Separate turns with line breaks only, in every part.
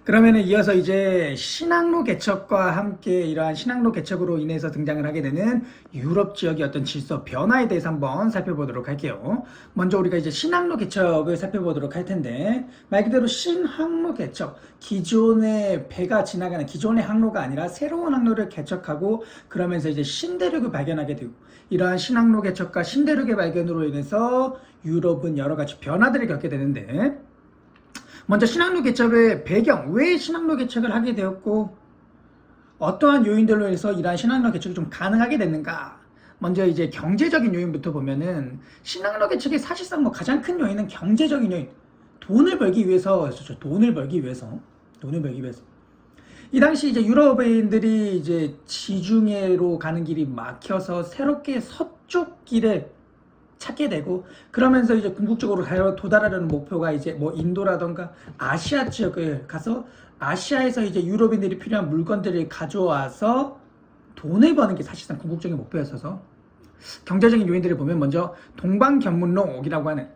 그러면은 이어서 이제 신항로 개척과 함께 이러한 신항로 개척으로 인해서 등장을 하게 되는 유럽 지역의 어떤 질서 변화에 대해서 한번 살펴보도록 할게요. 먼저 우리가 이제 신항로 개척을 살펴보도록 할 텐데, 말 그대로 신항로 개척, 기존의 배가 지나가는 기존의 항로가 아니라 새로운 항로를 개척하고 그러면서 이제 신대륙을 발견하게 되고, 이러한 신항로 개척과 신대륙의 발견으로 인해서 유럽은 여러 가지 변화들을 겪게 되는데, 먼저 신항로 개척의 배경, 왜 신항로 개척을 하게 되었고 어떠한 요인들로 해서 이러한 신항로 개척이 좀 가능하게 됐는가. 먼저 이제 경제적인 요인부터 보면은 신항로 개척의 사실상 뭐 가장 큰 요인은 경제적인 요인. 돈을 벌기 위해서. 이 당시 이제 유럽인들이 이제 지중해로 가는 길이 막혀서 새롭게 서쪽 길을 찾게 되고, 그러면서 이제 궁극적으로 도달하려는 목표가 이제 뭐 인도라던가 아시아 지역을 가서 아시아에서 이제 유럽인들이 필요한 물건들을 가져와서 돈을 버는 게 사실상 궁극적인 목표였어서, 경제적인 요인들을 보면 먼저 동방견문록이라고 하는,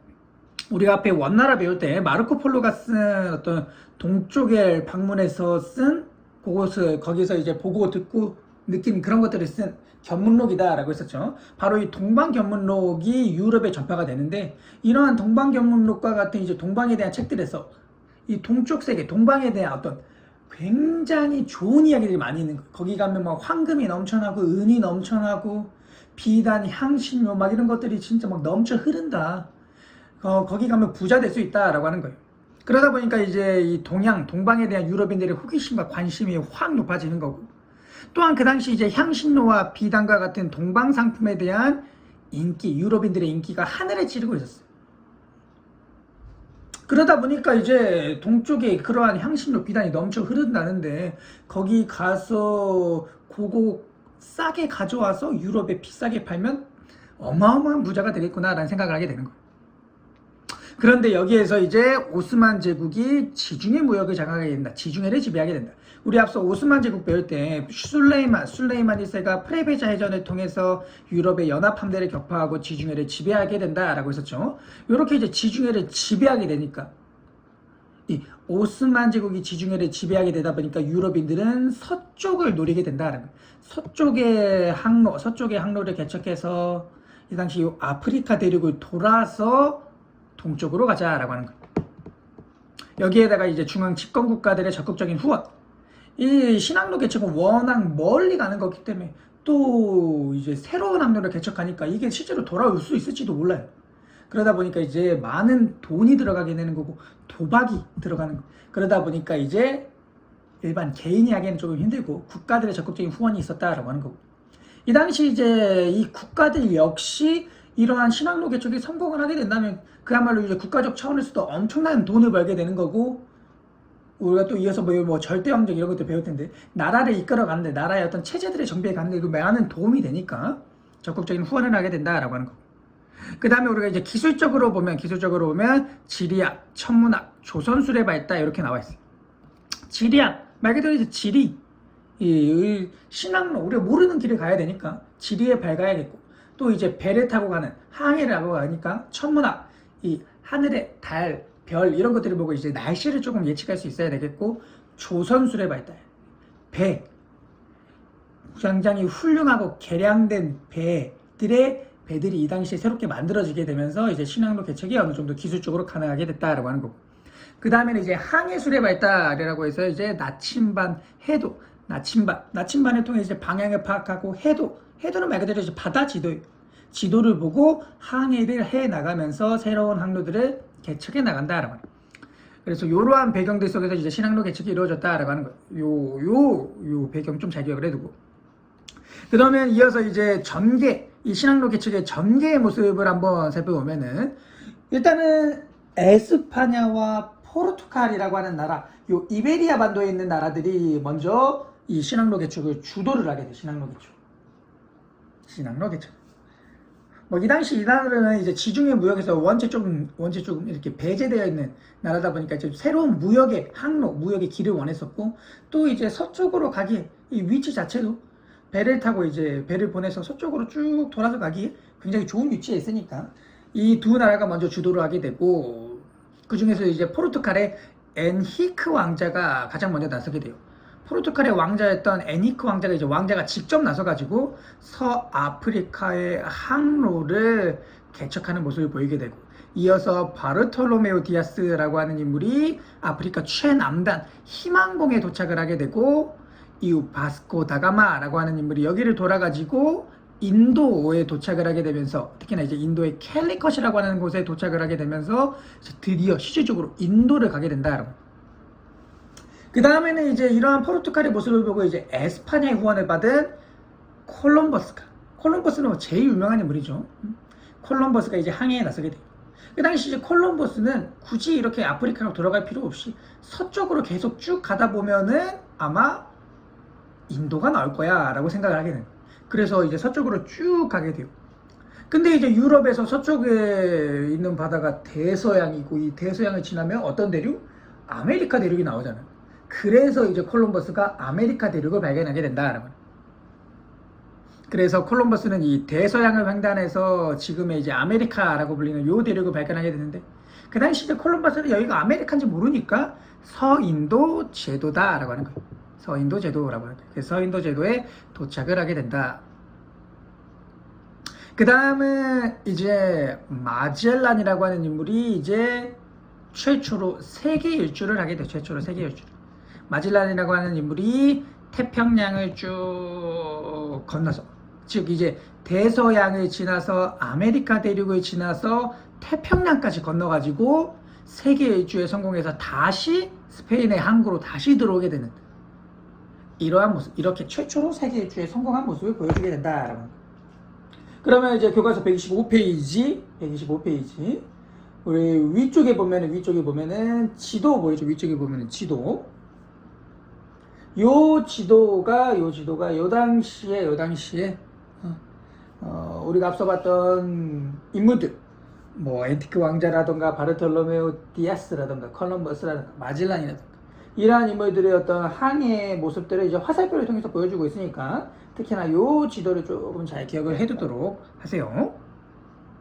우리가 앞에 원나라 배울 때 마르코 폴로가 쓴 어떤 동쪽을 방문해서 쓴 그곳을 거기서 이제 보고 듣고 느낀 그런 것들을 쓴 견문록이다라고 했었죠. 바로 이 동방견문록이 유럽에 전파가 되는데, 이러한 동방견문록과 같은 이제 동방에 대한 책들에서 이 동쪽 세계, 동방에 대한 어떤 굉장히 좋은 이야기들이 많이 있는 거예요. 거기 가면 막 황금이 넘쳐나고 은이 넘쳐나고 비단, 향신료 막 이런 것들이 진짜 막 넘쳐 흐른다. 거기 가면 부자 될 수 있다라고 하는 거예요. 그러다 보니까 이제 이 동방에 대한 유럽인들의 호기심과 관심이 확 높아지는 거고, 또한 그 당시 이제 향신료와 비단과 같은 동방 상품에 대한 인기, 유럽인들의 인기가 하늘에 찌르고 있었어요. 그러다 보니까 이제 동쪽에 그러한 향신료, 비단이 넘쳐 흐른다는데, 거기 가서 그거 싸게 가져와서 유럽에 비싸게 팔면 어마어마한 부자가 되겠구나라는 생각을 하게 되는 거예요. 그런데 여기에서 이제 오스만 제국이 지중해 무역을 장악하게 된다. 지중해를 지배하게 된다. 우리 앞서 오스만 제국 배울 때 술레이만 1세가 프레베자 해전을 통해서 유럽의 연합 함대를 격파하고 지중해를 지배하게 된다라고 했었죠. 이렇게 이제 지중해를 지배하게 되니까, 이 오스만 제국이 지중해를 지배하게 되다 보니까 유럽인들은 서쪽을 노리게 된다라는 거예요. 서쪽의 항로를 개척해서 이 당시 아프리카 대륙을 돌아서 동쪽으로 가자라고 하는 거예요. 여기에다가 이제 중앙 집권 국가들의 적극적인 후원. 이 신항로 개척은 워낙 멀리 가는 거기 때문에 또 이제 새로운 항로를 개척하니까 이게 실제로 돌아올 수 있을지도 몰라요. 그러다 보니까 이제 많은 돈이 들어가게 되는 거고 도박이 들어가는 거. 그러다 보니까 이제 일반 개인이 하기에는 조금 힘들고 국가들의 적극적인 후원이 있었다라고 하는 거고, 이 당시 이제 이 국가들 역시 이러한 신항로 개척이 성공을 하게 된다면 그야말로 이제 국가적 차원에서도 엄청난 돈을 벌게 되는 거고, 우리가 또 이어서 뭐 절대왕정 이런 것도 배울 텐데, 나라를 이끌어가는데, 나라의 어떤 체제들의 정비에 가는데 그 많은 도움이 되니까 적극적인 후원을 하게 된다라고 하는 거. 그 다음에 우리가 이제 기술적으로 보면 지리학, 천문학, 조선술의 발달 이렇게 나와 있어요. 지리학 말 그대로 이제 지리, 이 신항로, 우리가 모르는 길을 가야 되니까 지리에 밝아야겠고, 또 이제 배를 타고 가는 항해를 하고 가니까 천문학, 이 하늘의 달, 별 이런 것들을 보고 이제 날씨를 조금 예측할 수 있어야 되겠고, 조선술의 발달, 배, 굉장히 훌륭하고 개량된 배들이 이 당시에 새롭게 만들어지게 되면서 이제 신항로 개척이 어느 정도 기술적으로 가능하게 됐다라고 하는 거고, 그 다음에는 이제 항해술의 발달이라고 해서 이제 나침반, 해도, 나침반을 통해 이제 방향을 파악하고, 해도는 말 그대로 이제 바다 지도를 보고 항해를 해 나가면서 새로운 항로들을 개척해 나간다라고 하는. 그래서 이러한 배경들 속에서 이제 신항로 개척이 이루어졌다라고 하는 거예요. 요 배경 좀 잘 기억을 해두고. 그러면 이어서 이제 이 신항로 개척의 전개의 모습을 한번 살펴보면은, 일단은 에스파냐와 포르투갈이라고 하는 나라, 요 이베리아 반도에 있는 나라들이 먼저 이 신항로 개척을 주도를 하게 돼. 신항로 개척. 뭐 이 당시 이 나라는 이제 지중해 무역에서 원체 조금 이렇게 배제되어 있는 나라다 보니까 이제 새로운 무역의 길을 원했었고, 또 이제 서쪽으로 가기에 이 위치 자체도 배를 타고 이제 배를 보내서 서쪽으로 쭉 돌아서 가기 굉장히 좋은 위치에 있으니까 이 두 나라가 먼저 주도를 하게 되고, 그 중에서 이제 포르투갈의 엔히크 왕자가 가장 먼저 나서게 돼요. 포르투갈의 왕자였던 엔히크 왕자가 이제 왕자가 직접 나서가지고 서아프리카의 항로를 개척하는 모습을 보이게 되고, 이어서 바르톨로메오 디아스라고 하는 인물이 아프리카 최남단 희망봉에 도착을 하게 되고, 이후 바스코 다가마라고 하는 인물이 여기를 돌아가지고 인도에 도착을 하게 되면서, 특히나 이제 인도의 캘리컷이라고 하는 곳에 도착을 하게 되면서 드디어 실질적으로 인도를 가게 된다. 그 다음에는 이제 이러한 포르투갈의 모습을 보고 이제 에스파냐의 후원을 받은 콜럼버스는 제일 유명한 인물이죠. 콜럼버스가 이제 항해에 나서게 돼요. 그 당시 이제 콜럼버스는 굳이 이렇게 아프리카로 들어갈 필요 없이 서쪽으로 계속 쭉 가다 보면은 아마 인도가 나올 거야 라고 생각을 하게 돼요. 그래서 이제 서쪽으로 쭉 가게 돼요. 근데 이제 유럽에서 서쪽에 있는 바다가 대서양이고, 이 대서양을 지나면 어떤 대륙? 아메리카 대륙이 나오잖아요. 그래서 이제 콜럼버스가 아메리카 대륙을 발견하게 된다. 그래서 콜럼버스는 이 대서양을 횡단해서 지금의 이제 아메리카라고 불리는 요 대륙을 발견하게 되는데, 그 당시 이제 콜럼버스는 여기가 아메리카인지 모르니까 서인도 제도다라고 하는 거예요. 서인도 제도라고 하는 거예요. 그래서 서인도 제도에 도착을 하게 된다. 그 다음은 이제 마젤란이라고 하는 인물이 이제 최초로 세계 일주를 하게 돼요. 최초로 세계 일주. 마젤란이라고 하는 인물이 태평양을 쭉 건너서, 즉 이제 대서양을 지나서 아메리카 대륙을 지나서 태평양까지 건너가지고 세계 일주에 성공해서 다시 스페인의 항구로 다시 들어오게 되는 이러한 모습, 이렇게 최초로 세계 일주에 성공한 모습을 보여주게 된다. 그러면 이제 교과서 125페이지 우리 위쪽에 보면은 지도 보이죠? 위쪽에 보면은 지도. 요 지도가 요 당시에 우리가 앞서 봤던 인물들, 뭐 엔티크 왕자라던가 바르톨로메오 디아스라던가 콜럼버스라던가 마젤란이라던가 이러한 인물들의 어떤 항해 모습들을 이제 화살표를 통해서 보여주고 있으니까 특히나 요 지도를 조금 잘 기억을 해두도록 하세요.